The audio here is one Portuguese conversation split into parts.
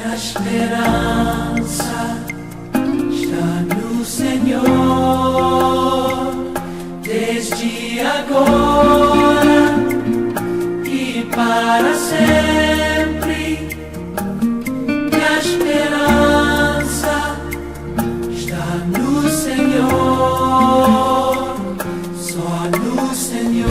Minha esperança está no Senhor, desde agora e para sempre. Minha esperança está no Senhor, só no Senhor.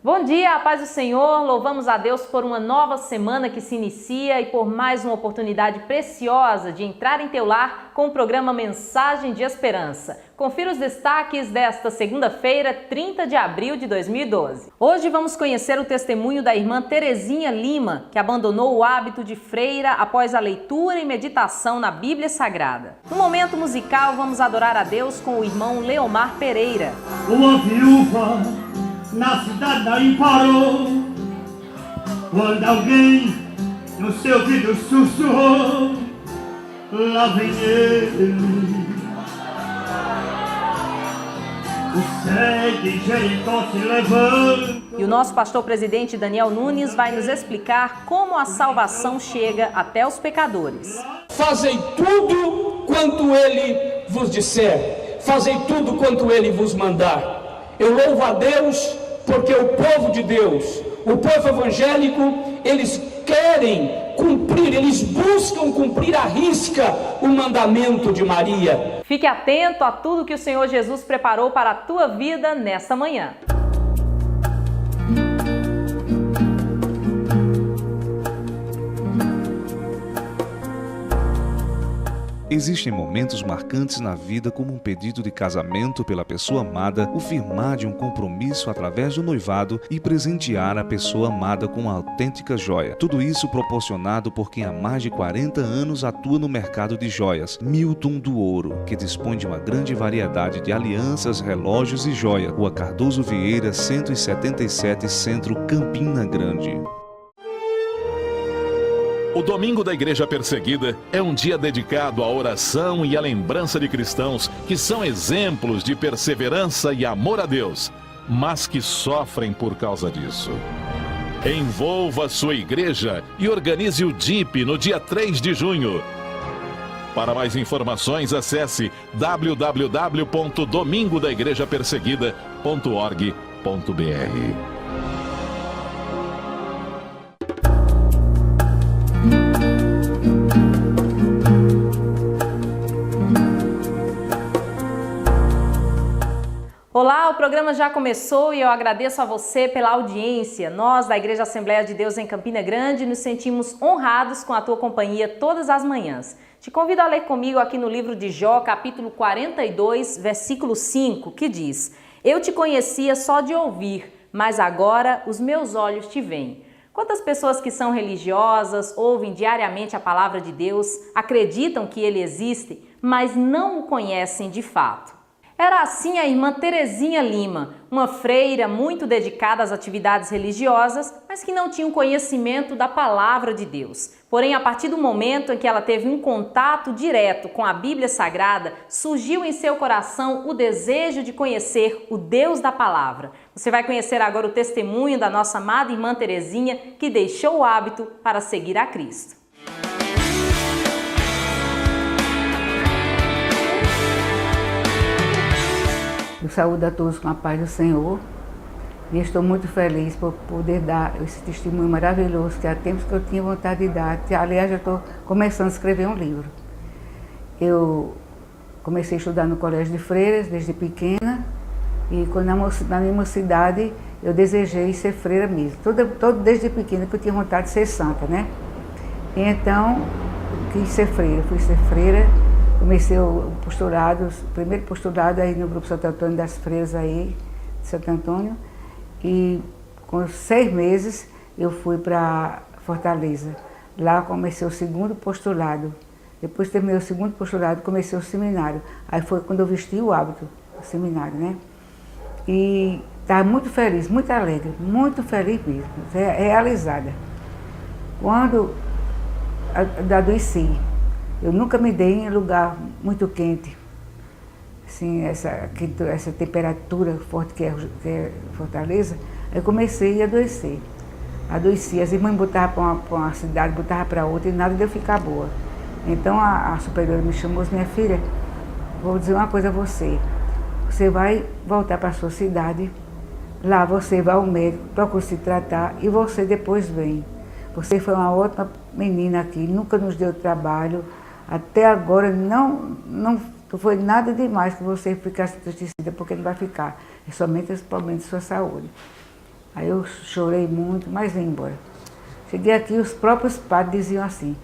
Bom dia, a paz do Senhor, louvamos a Deus por uma nova semana que se inicia e por mais uma oportunidade preciosa de entrar em teu lar com o programa Mensagem de Esperança. Confira os destaques desta segunda-feira, 30 de abril de 2012. Hoje vamos conhecer o testemunho da irmã Terezinha Lima, que abandonou o hábito de freira após a leitura e meditação na Bíblia Sagrada. No momento musical, vamos adorar a Deus com o irmão Leomar Pereira. Uma viúva na cidade daí parou, quando alguém no seu ouvido sussurrou: lá vem ele. O céu de Jericó se levanta. E o nosso pastor presidente Daniel Nunes vai nos explicar como a salvação chega até os pecadores. Fazei tudo quanto ele vos disser, fazei tudo quanto ele vos mandar. Eu louvo a Deus porque o povo de Deus, o povo evangélico, eles querem cumprir, eles buscam cumprir à risca o mandamento de Maria. Fique atento a tudo que o Senhor Jesus preparou para a tua vida nesta manhã. Existem momentos marcantes na vida, como um pedido de casamento pela pessoa amada, o firmar de um compromisso através do noivado e presentear a pessoa amada com uma autêntica joia. Tudo isso proporcionado por quem há mais de 40 anos atua no mercado de joias, Milton do Ouro, que dispõe de uma grande variedade de alianças, relógios e joia. Rua Cardoso Vieira, 177, Centro, Campina Grande. O Domingo da Igreja Perseguida é um dia dedicado à oração e à lembrança de cristãos que são exemplos de perseverança e amor a Deus, mas que sofrem por causa disso. Envolva sua igreja e organize o DIP no dia 3 de junho. Para mais informações, acesse www.domingodaigrejaperseguida.org.br. Olá, o programa já começou e eu agradeço a você pela audiência. Nós, da Igreja Assembleia de Deus em Campina Grande, nos sentimos honrados com a tua companhia todas as manhãs. Te convido a ler comigo aqui no livro de Jó, capítulo 42, versículo 5, que diz: Eu te conhecia só de ouvir, mas agora os meus olhos te veem. Quantas pessoas que são religiosas, ouvem diariamente a palavra de Deus, acreditam que ele existe, mas não o conhecem de fato? Era assim a irmã Terezinha Lima, uma freira muito dedicada às atividades religiosas, mas que não tinha um conhecimento da palavra de Deus. Porém, a partir do momento em que ela teve um contato direto com a Bíblia Sagrada, surgiu em seu coração o desejo de conhecer o Deus da palavra. Você vai conhecer agora o testemunho da nossa amada irmã Terezinha, que deixou o hábito para seguir a Cristo. Eu saúdo a todos com a paz do Senhor e estou muito feliz por poder dar esse testemunho maravilhoso que há tempos que eu tinha vontade de dar. Aliás, já estou começando a escrever um livro. Eu comecei a estudar no colégio de freiras desde pequena e quando na minha mocidade eu desejei ser freira mesmo. Desde pequena que eu tinha vontade de ser santa, né? E então, quis ser freira, fui ser freira. Comecei o postulado, o primeiro postulado aí no Grupo Santo Antônio das Freiras aí, de Santo Antônio, e com 6 meses eu fui para Fortaleza. Lá comecei o segundo postulado. Depois que terminei o segundo postulado, comecei o seminário. Aí foi quando eu vesti o hábito, o seminário, né? E estava muito feliz, muito alegre, muito feliz mesmo, realizada. Quando adoeci, eu nunca me dei em lugar muito quente, assim, essa temperatura forte que é Fortaleza, eu comecei a adoecer. adoecia. As irmãs botavam para uma cidade, botavam para outra e nada de eu ficar boa. Então a superiora me chamou e disse: minha filha, vou dizer uma coisa a você. Você vai voltar para a sua cidade, lá você vai ao médico, procura se tratar e você depois vem. Você foi uma ótima menina aqui, nunca nos deu trabalho, até agora não foi nada demais que você ficasse entristecida, porque não vai ficar, é somente esse problema de sua saúde. Aí eu chorei muito, mas vim embora. Cheguei aqui, os próprios padres diziam assim: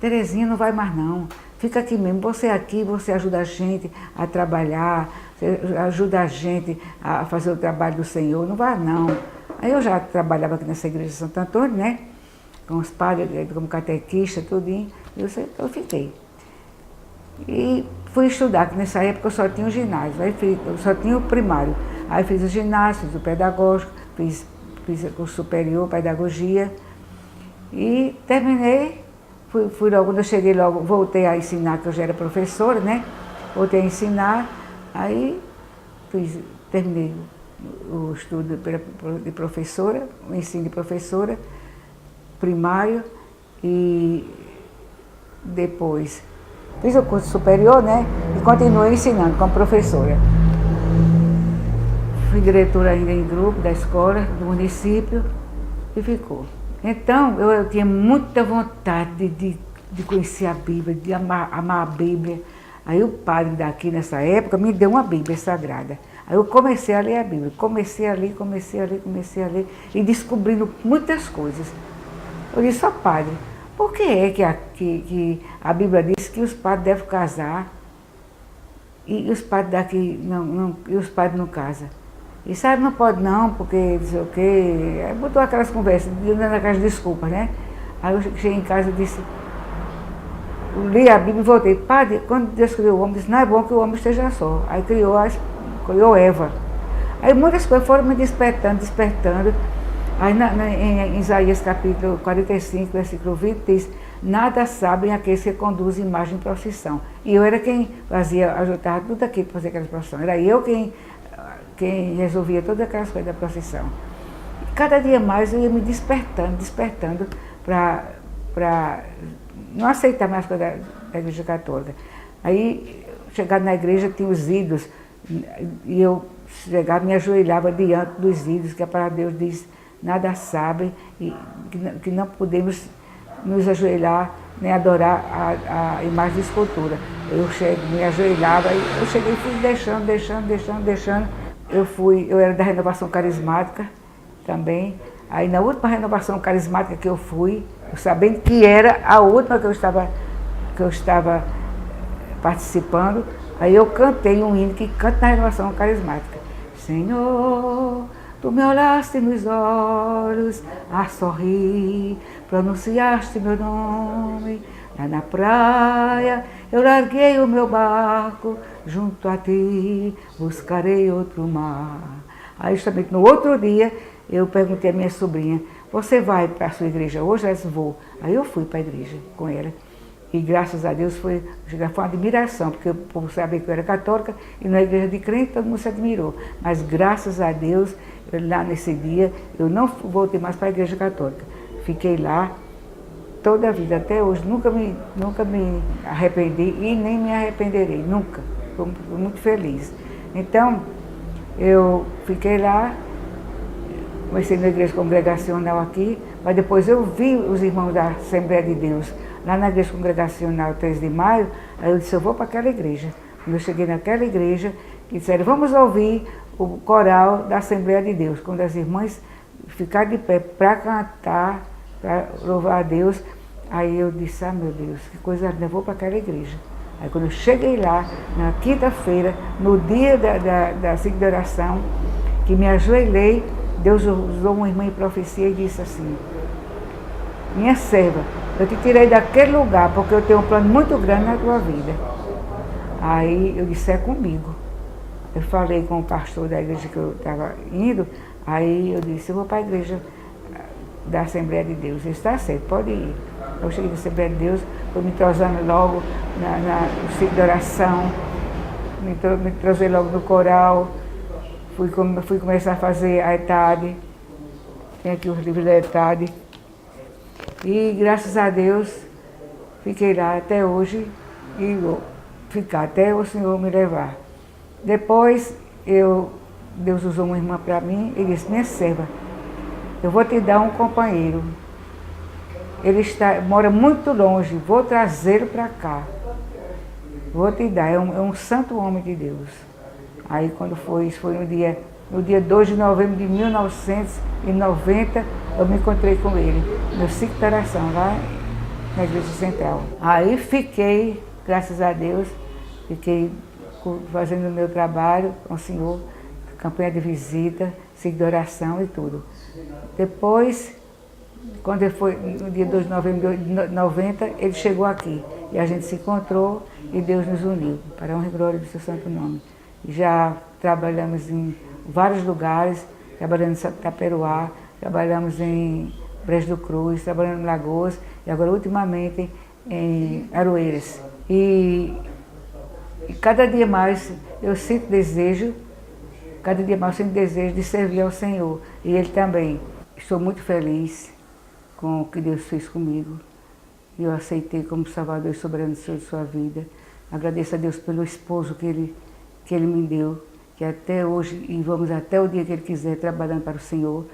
Terezinha, não vai mais não, fica aqui mesmo, você aqui, você ajuda a gente a trabalhar, você ajuda a gente a fazer o trabalho do Senhor, não vai não. Aí eu já trabalhava aqui nessa igreja de Santo Antônio, né, com os padres, como catequista, tudinho, e eu fiquei. E fui estudar, que nessa época eu só tinha o ginásio, aí eu só tinha o primário. Aí fiz o ginásio, fiz o pedagógico, fiz o superior, pedagogia, e terminei. Fui logo, quando eu cheguei logo, voltei a ensinar, que eu já era professora, né? Voltei a ensinar, aí terminei o estudo de professora, o ensino de professora, primário, e depois fiz o curso superior, né? E continuei ensinando como professora. Fui diretora ainda em grupo da escola, do município, e ficou. Então, eu tinha muita vontade de conhecer a Bíblia, de amar a Bíblia. Aí o padre daqui, nessa época, me deu uma Bíblia sagrada. Aí eu comecei a ler a Bíblia, comecei a ler, e descobrindo muitas coisas. Eu disse: ó padre, por que é que a Bíblia diz que os padres devem casar e os padres daqui não casam? E sabe, não pode não, porque não sei o quê. Aí botou aquelas conversas, dando aquelas desculpas, né? Aí eu cheguei em casa e disse, li a Bíblia e voltei: padre, quando Deus criou o homem, disse: não é bom que o homem esteja só. Aí criou Eva. Aí muitas coisas foram me despertando. Aí em Isaías capítulo 45, versículo 20, diz: nada sabem aqueles que conduzem imagem em procissão. E eu era quem ajudava tudo aquilo para fazer aquela procissão. Era eu quem resolvia todas aquelas coisas da procissão. E cada dia mais eu ia me despertando para não aceitar mais coisas da Igreja Católica. Aí, chegando na igreja, tinha os ídolos, e eu chegava e me ajoelhava diante dos ídolos, que a palavra de Deus diz: nada sabem, e que não podemos nos ajoelhar nem adorar a imagem de escultura. Me ajoelhava, e eu cheguei e fui deixando. Eu era da renovação carismática também. Aí na última renovação carismática que eu fui, sabendo que era a última que eu estava participando, aí eu cantei um hino que canta na renovação carismática. Senhor, tu me olhaste nos olhos a sorrir, pronunciaste meu nome. Lá na praia eu larguei o meu barco, junto a ti buscarei outro mar. Aí justamente no outro dia eu perguntei à minha sobrinha: você vai para a sua igreja hoje? Ela disse: vou. Aí eu fui para a igreja com ela. E graças a Deus foi uma admiração, porque o povo sabia que eu era católica e na igreja de crente todo mundo se admirou. Mas graças a Deus, lá nesse dia, eu não voltei mais para a igreja católica. Fiquei lá toda a vida, até hoje, nunca me arrependi e nem me arrependerei, nunca. Estou muito feliz. Então, eu fiquei lá, comecei na igreja congregacional aqui, mas depois eu vi os irmãos da Assembleia de Deus, lá na igreja congregacional 3 de maio, aí eu disse: eu vou para aquela igreja. Quando eu cheguei naquela igreja, disseram: vamos ouvir o coral da Assembleia de Deus. Quando as irmãs ficaram de pé para cantar, para louvar a Deus, aí eu disse: ah, meu Deus, que coisa linda, eu vou para aquela igreja. Aí quando eu cheguei lá, na quinta-feira, no dia da ciclo de oração, que me ajoelhei, Deus usou uma irmã em profecia e disse assim: minha serva, eu te tirei daquele lugar porque eu tenho um plano muito grande na tua vida. Aí eu disse: é comigo. Eu falei com o pastor da igreja que eu estava indo, aí eu disse: eu vou para a igreja da Assembleia de Deus. Ele: está certo, pode ir. Eu cheguei na Assembleia de Deus, fui me entrosando logo no ciclo de oração, me entrosei logo no coral, fui começar a fazer a ETAD. Tem aqui os livros da ETAD. E graças a Deus, fiquei lá até hoje e vou ficar até o Senhor me levar. Depois, Deus usou uma irmã para mim e disse: minha serva, eu vou te dar um companheiro. Ele mora muito longe, vou trazê-lo para cá. Vou te dar, é um santo homem de Deus. Aí quando foi, isso foi no dia 2 de novembro de 1990, eu me encontrei com ele, no ciclo de oração, lá na Igreja Central. Aí fiquei, graças a Deus, fiquei fazendo o meu trabalho com o Senhor, campanha de visita, ciclo de oração e tudo. Depois, quando foi no dia 2 de novembro de 90, ele chegou aqui e a gente se encontrou e Deus nos uniu, para a honra e glória do seu santo nome. Já trabalhamos em vários lugares, trabalhamos em Taperoá, trabalhamos em Brejo do Cruz, trabalhamos em Lagoas e agora ultimamente em Aroeiras. E cada dia mais eu sinto desejo, de servir ao Senhor e Ele também. Estou muito feliz com o que Deus fez comigo. Eu aceitei como Salvador e soberano do Senhor de sua vida. Agradeço a Deus pelo esposo que Ele me deu, que até hoje, e vamos até o dia que Ele quiser, trabalhando para o Senhor.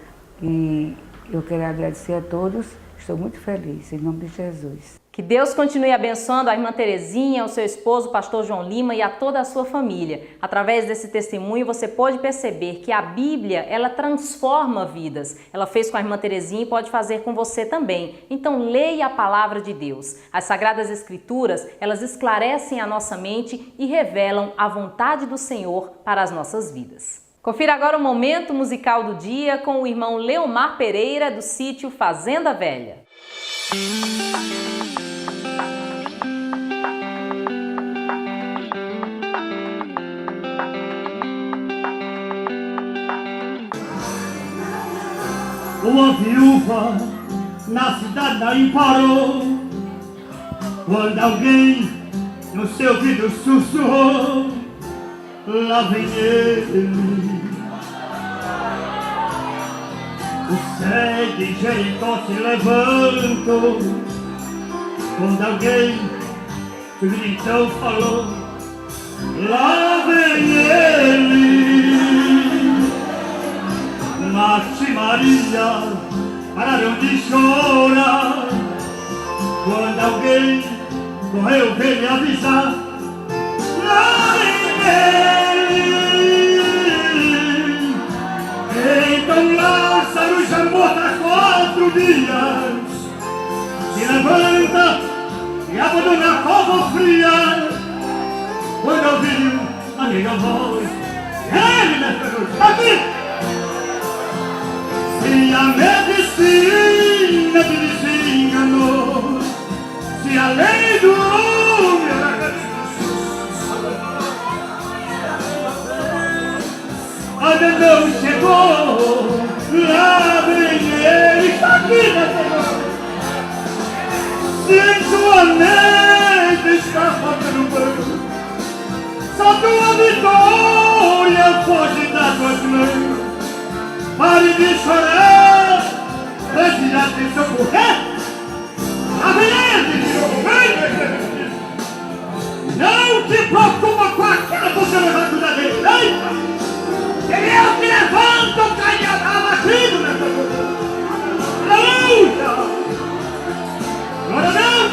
E eu quero agradecer a todos, estou muito feliz, em nome de Jesus. Que Deus continue abençoando a irmã Terezinha, o seu esposo, o pastor João Lima e a toda a sua família. Através desse testemunho você pode perceber que a Bíblia, ela transforma vidas. Ela fez com a irmã Terezinha e pode fazer com você também. Então leia a palavra de Deus. As Sagradas Escrituras, elas esclarecem a nossa mente e revelam a vontade do Senhor para as nossas vidas. Confira agora o momento musical do dia com o irmão Leomar Pereira, do sítio Fazenda Velha. Uma viúva na cidade não parou, quando alguém no seu ouvido sussurrou: lá vem ele. O céu de Jericó se levantou, quando alguém então falou: lá vem ele. Marta e Maria pararam de chorar, quando alguém correu ver me avisar: lá vem ele. Então Lázaro, já morto há 4 dias, se levanta e abandona a cova fria, quando ouviu a minha voz. Ele nessa noite, aqui! Se a medicina te desenganou, se a lei do homem ainda não chegou, lá vem ele, está aqui nessa noite. Se em sua mente está faltando banho, só tua vitória foge das tuas mãos. Pare de chorar, preste atenção, porque lá vem ele. Não te preocupa com aquela que você não vai cuidar dele. Ele é o que levanta o caminhão abatido nessa coisa. Aleluia! Glória a Deus!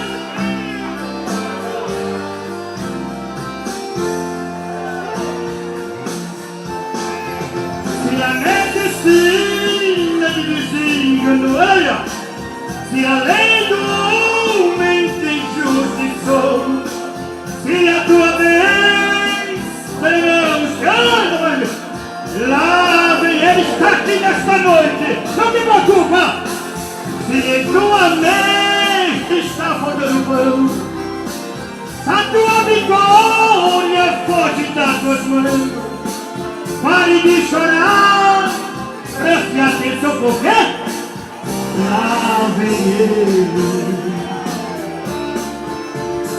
Se a medicina te desenganou, se a lei do homem te injustiçou, se a tua bênção não chama, lá vem ele, está aqui nesta noite. Não te preocupa. Se em tua mente está faltando pão, a tua vitória foge das tuas mãos. Pare de chorar, preste atenção, porque lá vem ele.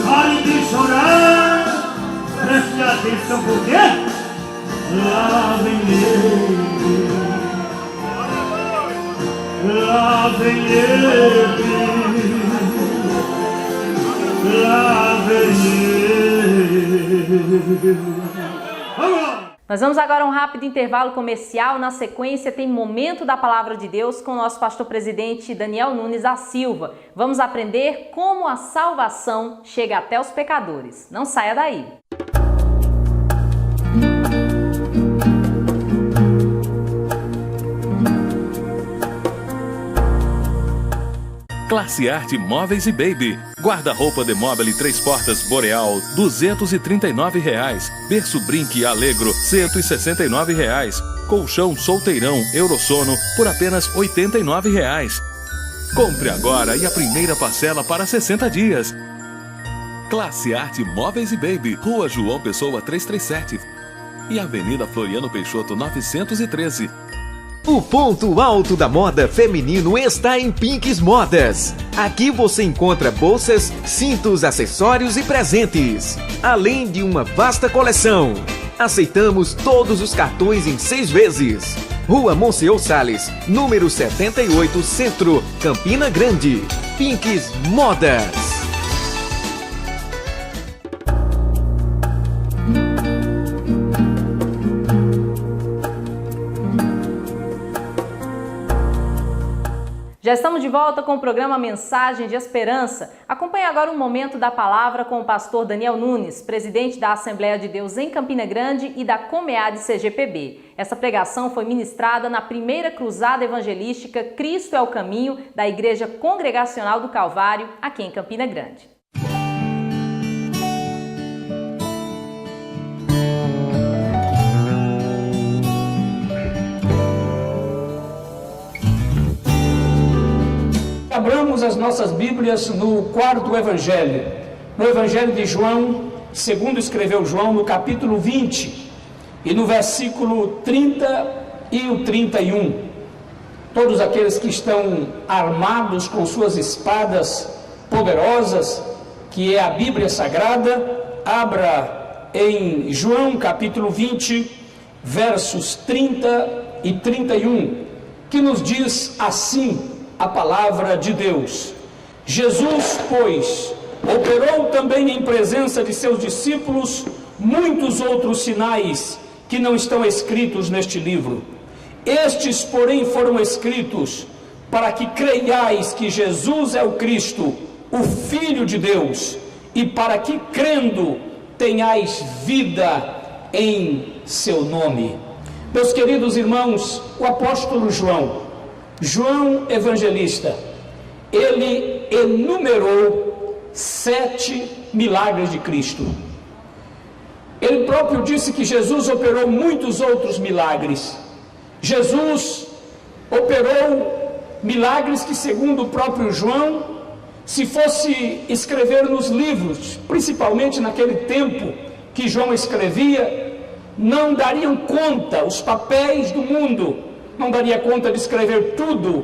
Pare de chorar, preste atenção, porque lá vem ele. Lá vem ele, lá vem ele. Vamos lá! Nós vamos agora a um rápido intervalo comercial. Na sequência tem Momento da Palavra de Deus com o nosso pastor presidente Daniel Nunes da Silva. Vamos aprender como a salvação chega até os pecadores. Não saia daí! Classe Arte Móveis e Baby. Guarda-roupa de mobile 3 portas Boreal, R$ 239. Berço Brinque Allegro, R$ 169. Colchão Solteirão Eurosono, por apenas R$ 89. Compre agora e a primeira parcela para 60 dias. Classe Arte Móveis e Baby. Rua João Pessoa 337 e Avenida Floriano Peixoto 913. O ponto alto da moda feminino está em Pinks Modas. Aqui você encontra bolsas, cintos, acessórios e presentes, além de uma vasta coleção. Aceitamos todos os cartões em 6 vezes. Rua Monsenhor Salles, número 78, Centro, Campina Grande. Pinks Modas. Já estamos de volta com o programa Mensagem de Esperança. Acompanhe agora um momento da palavra com o pastor Daniel Nunes, presidente da Assembleia de Deus em Campina Grande e da Comead CGPB. Essa pregação foi ministrada na primeira cruzada evangelística Cristo é o Caminho da Igreja Congregacional do Calvário, aqui em Campina Grande. Abramos as nossas Bíblias no 4º Evangelho, no Evangelho de João, segundo escreveu João, no capítulo 20, e no versículo 30 e o 31. Todos aqueles que estão armados com suas espadas poderosas, que é a Bíblia Sagrada, abra em João capítulo 20, versos 30 e 31, que nos diz assim a palavra de Deus. Jesus, pois, operou também em presença de seus discípulos muitos outros sinais que não estão escritos neste livro. Estes, porém, foram escritos para que creiais que Jesus é o Cristo, o Filho de Deus, e para que, crendo, tenhais vida em seu nome. Meus queridos irmãos, o apóstolo João evangelista, ele enumerou 7 milagres de Cristo. Ele próprio disse que Jesus operou muitos outros milagres. Jesus operou milagres que, segundo o próprio João, se fosse escrever nos livros, principalmente naquele tempo que João escrevia, não dariam conta, os papéis do mundo não daria conta de escrever tudo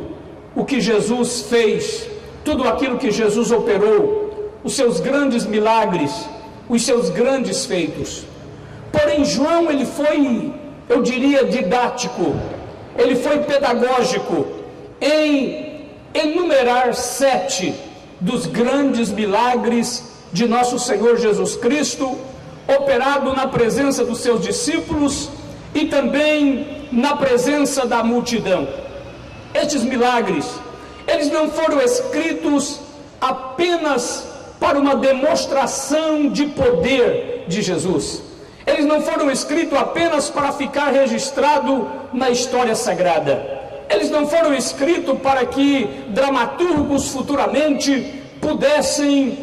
o que Jesus fez, tudo aquilo que Jesus operou, os seus grandes milagres, os seus grandes feitos. Porém, João, ele foi, eu diria, didático, ele foi pedagógico em enumerar 7 dos grandes milagres de nosso Senhor Jesus Cristo, operado na presença dos seus discípulos e também na presença da multidão. Estes milagres, eles não foram escritos apenas para uma demonstração de poder de Jesus. Eles não foram escritos apenas para ficar registrado na história sagrada. Eles não foram escritos para que dramaturgos futuramente pudessem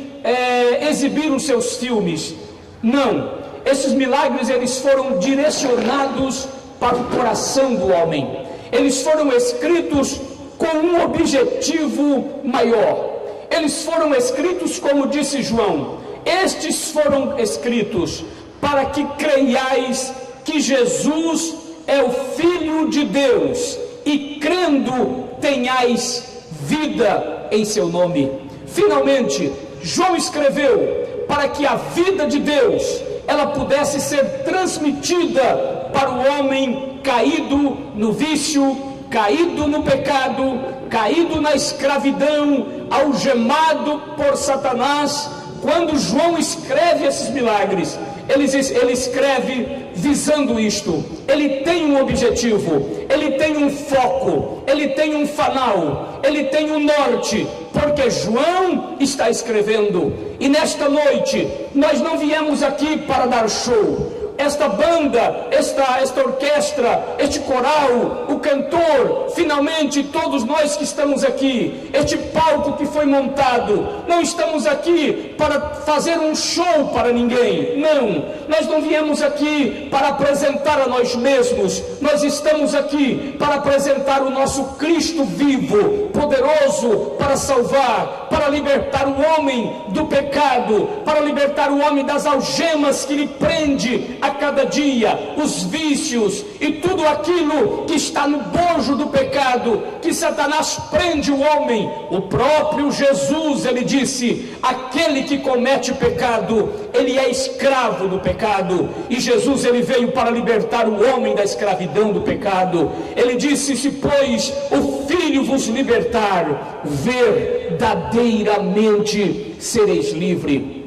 exibir os seus filmes. Não, esses milagres, eles foram direcionados para o coração do homem. Eles foram escritos com um objetivo maior. Eles foram escritos, como disse João, estes foram escritos para que creiais que Jesus é o Filho de Deus e, crendo, tenhais vida em seu nome. Finalmente, João escreveu para que a vida de Deus ela pudesse ser transmitida para o homem caído no vício, caído no pecado, caído na escravidão, algemado por Satanás. Quando João escreve esses milagres, ele escreve visando isto. Ele tem um objetivo, ele tem um foco, ele tem um fanal, ele tem um norte, porque João está escrevendo. E nesta noite, nós não viemos aqui para dar show. Esta banda, esta orquestra, este coral, o cantor, finalmente todos nós que estamos aqui, este palco que foi montado, não estamos aqui para fazer um show para ninguém, não, nós não viemos aqui para apresentar a nós mesmos, nós estamos aqui para apresentar o nosso Cristo vivo, poderoso para salvar, para libertar o homem do pecado, para libertar o homem das algemas que lhe prende a cada dia, os vícios e tudo aquilo que está no bojo do pecado, que Satanás prende o homem. O próprio Jesus, ele disse, aquele que comete pecado, ele é escravo do pecado, e Jesus, ele veio para libertar o homem da escravidão do pecado. Ele disse, se pois o Filho vos libertar, verdadeiramente sereis livres.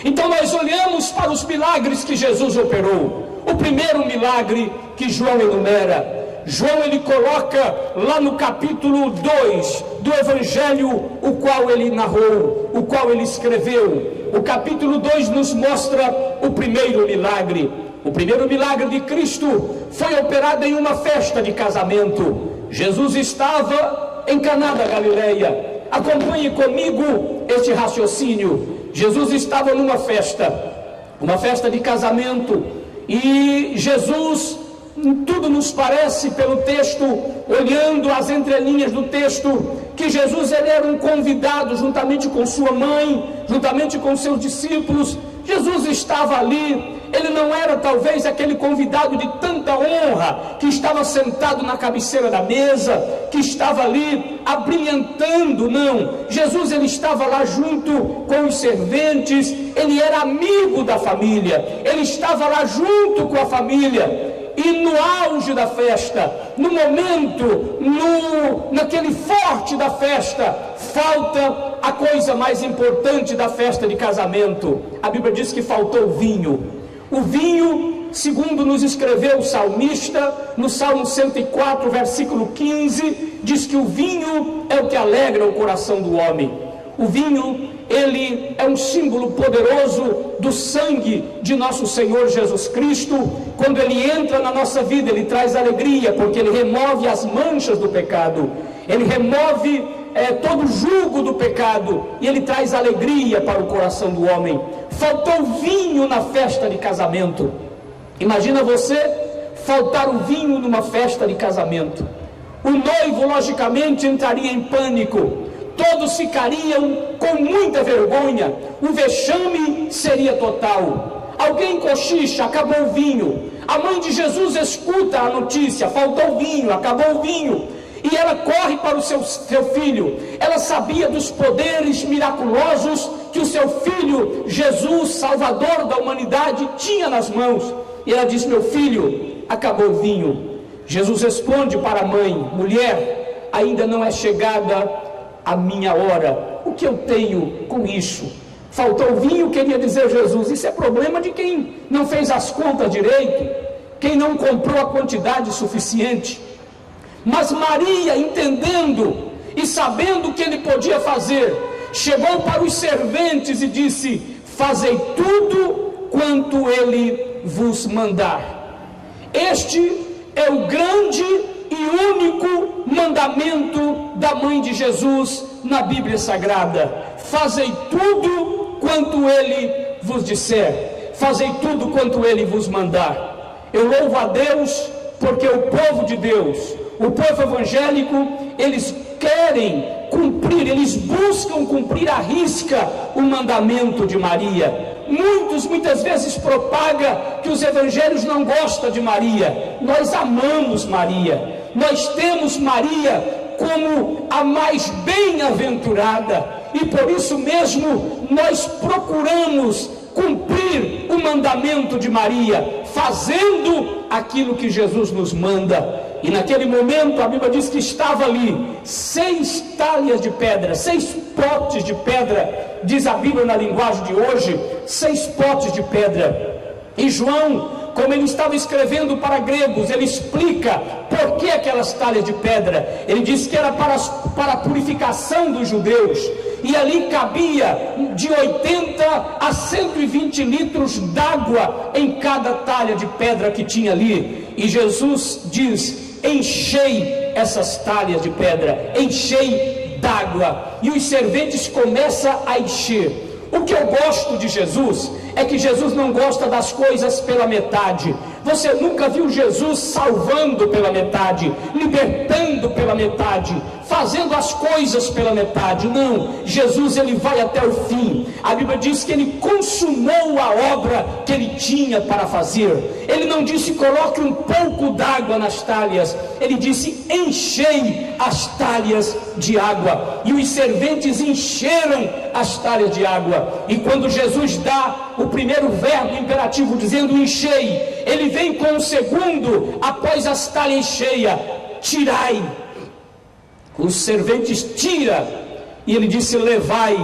Então nós olhamos para os milagres que Jesus operou. O primeiro milagre que João enumera, João ele coloca lá no capítulo 2 do Evangelho, o qual ele narrou, o qual ele escreveu. O capítulo 2 nos mostra o primeiro milagre. O primeiro milagre de Cristo foi operado em uma festa de casamento. Jesus estava em Caná da Galileia. Acompanhe comigo este raciocínio. Jesus estava numa festa de casamento, e Jesus, tudo nos parece pelo texto, olhando as entrelinhas do texto, que Jesus ele era um convidado juntamente com sua mãe, juntamente com seus discípulos. Jesus estava ali. Ele não era talvez aquele convidado de tanta honra, que estava sentado na cabeceira da mesa, que estava ali abrilhantando, não. Jesus ele estava lá junto com os serventes, ele era amigo da família, ele estava lá junto com a família. E no auge da festa, no momento, naquele forte da festa, falta a coisa mais importante da festa de casamento. A Bíblia diz que faltou vinho. O vinho, segundo nos escreveu o salmista, no Salmo 104, versículo 15, diz que o vinho é o que alegra o coração do homem. O vinho, ele é um símbolo poderoso do sangue de nosso Senhor Jesus Cristo. Quando ele entra na nossa vida, ele traz alegria, porque ele remove as manchas do pecado, ele remove todo o jugo do pecado, e ele traz alegria para o coração do homem. Faltou vinho na festa de casamento. Imagina você faltar o vinho numa festa de casamento. O noivo logicamente entraria em pânico, todos ficariam com muita vergonha, o vexame seria total. Alguém cochicha, acabou o vinho. A mãe de Jesus escuta a notícia, faltou vinho, acabou o vinho, e ela corre para o seu filho. Ela sabia dos poderes miraculosos que o seu filho, Jesus, Salvador da humanidade, tinha nas mãos. E ela diz, meu filho, acabou o vinho. Jesus responde para a mãe, mulher, ainda não é chegada a minha hora. O que eu tenho com isso? Faltou vinho, queria dizer Jesus. Isso é problema de quem não fez as contas direito, quem não comprou a quantidade suficiente. Mas Maria, entendendo e sabendo o que ele podia fazer, chegou para os serventes e disse, fazei tudo quanto ele vos mandar. Este é o grande e único mandamento da mãe de Jesus na Bíblia Sagrada. Fazei tudo quanto ele vos disser, fazei tudo quanto ele vos mandar. Eu louvo a Deus porque o povo de Deus, o povo evangélico, eles querem cumprir, eles buscam cumprir à risca o mandamento de Maria. Muitas vezes propaga que os evangelhos não gostam de Maria. Nós amamos Maria, nós temos Maria como a mais bem-aventurada, e por isso mesmo nós procuramos cumprir o mandamento de Maria. fazendo aquilo que Jesus nos manda. E naquele momento a Bíblia diz que estava ali 6 talhas de pedra, 6 potes de pedra, diz a Bíblia na linguagem de hoje, 6 potes de pedra. E João, como ele estava escrevendo para gregos, ele explica por que aquelas talhas de pedra. Ele diz que era para a purificação dos judeus, e ali cabia de 80 a 120 litros d'água em cada talha de pedra que tinha ali. E Jesus diz: enchei essas talhas de pedra, enchei d'água. E os serventes começam a encher. O que eu gosto de Jesus é que Jesus não gosta das coisas pela metade. Você nunca viu Jesus salvando pela metade, libertando pela metade, fazendo as coisas pela metade. Não, Jesus ele vai até o fim. A Bíblia diz que ele consumou a obra que ele tinha para fazer. Ele não disse coloque um pouco d'água nas talhas, ele disse enchei as talhas de água. E os serventes encheram as talhas de água. E quando Jesus dá o primeiro verbo imperativo dizendo enchei, ele vem com o segundo após as talhas cheias: tirai. Os serventes tiram, e ele disse levai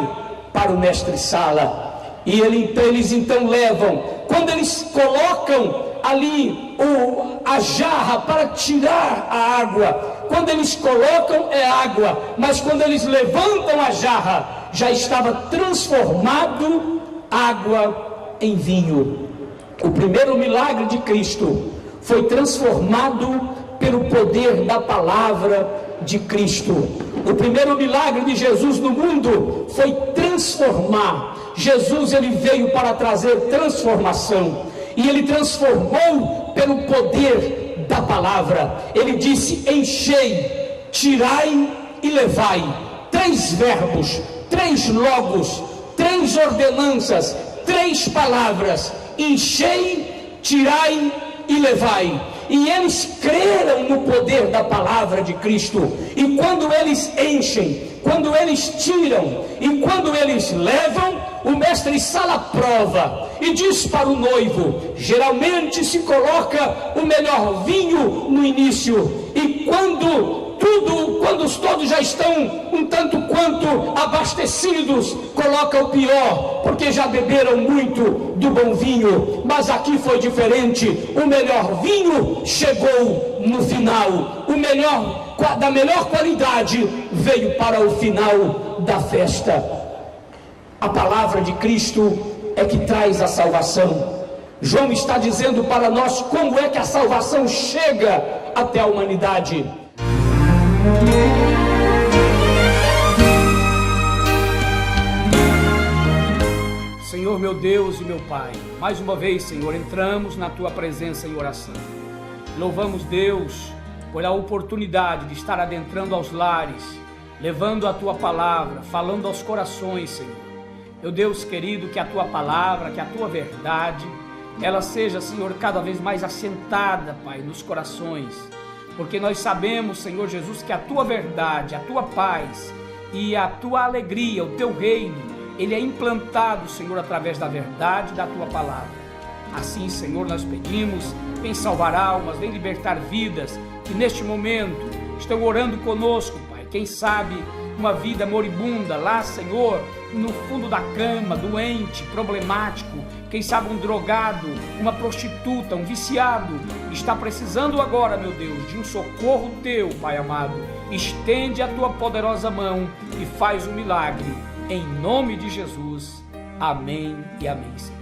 para o mestre-sala. E eles então levam. Quando eles colocam ali a jarra para tirar a água, quando eles colocam é água, mas quando eles levantam a jarra, já estava transformado água em vinho. O primeiro milagre de Cristo foi transformado pelo poder da palavra de Cristo. O primeiro milagre de Jesus no mundo foi transformar. Jesus ele veio para trazer transformação, e ele transformou pelo poder da palavra. Ele disse enchei, tirai e levai. 3 verbos, 3 logos, 3 ordenanças, 3 palavras: enchei, tirai e levai. E eles creram no poder da palavra de Cristo. E quando eles enchem, quando eles tiram e quando eles levam, o mestre-sala prova e diz para o noivo: geralmente se coloca o melhor vinho no início, e quando todos já estão um tanto quanto abastecidos, coloca o pior, porque já beberam muito do bom vinho. Mas aqui foi diferente. O melhor vinho chegou no final. O melhor, da melhor qualidade, veio para o final da festa. A palavra de Cristo é que traz a salvação. João está dizendo para nós como é que a salvação chega até a humanidade. Senhor meu Deus e meu Pai, mais uma vez, Senhor, entramos na Tua presença em oração. Louvamos, Deus, por a oportunidade de estar adentrando aos lares, levando a Tua palavra, falando aos corações, Senhor. Meu Deus querido, que a Tua palavra, que a Tua verdade, ela seja, Senhor, cada vez mais assentada, Pai, nos corações. Porque nós sabemos, Senhor Jesus, que a Tua verdade, a Tua paz e a Tua alegria, o Teu reino, ele é implantado, Senhor, através da verdade da Tua palavra. Assim, Senhor, nós pedimos, vem salvar almas, vem libertar vidas, que neste momento estão orando conosco, Pai. Quem sabe uma vida moribunda lá, Senhor, no fundo da cama, doente, problemático. Quem sabe um drogado, uma prostituta, um viciado, está precisando agora, meu Deus, de um socorro Teu, Pai amado. Estende a Tua poderosa mão e faz um milagre. Em nome de Jesus. Amém e amém, Senhor.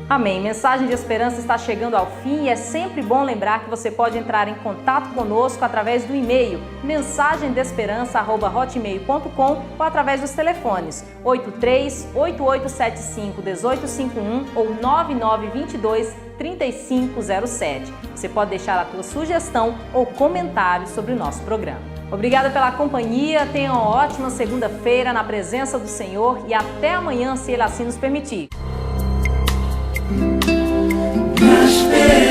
Amém. Mensagem de Esperança está chegando ao fim e é sempre bom lembrar que você pode entrar em contato conosco através do e-mail mensagemdeesperança@hotmail.com ou através dos telefones 83-8875-1851 ou 9922-3507. Você pode deixar a tua sugestão ou comentário sobre o nosso programa. Obrigada pela companhia, tenha uma ótima segunda-feira na presença do Senhor e até amanhã, se Ele assim nos permitir. Na esperança.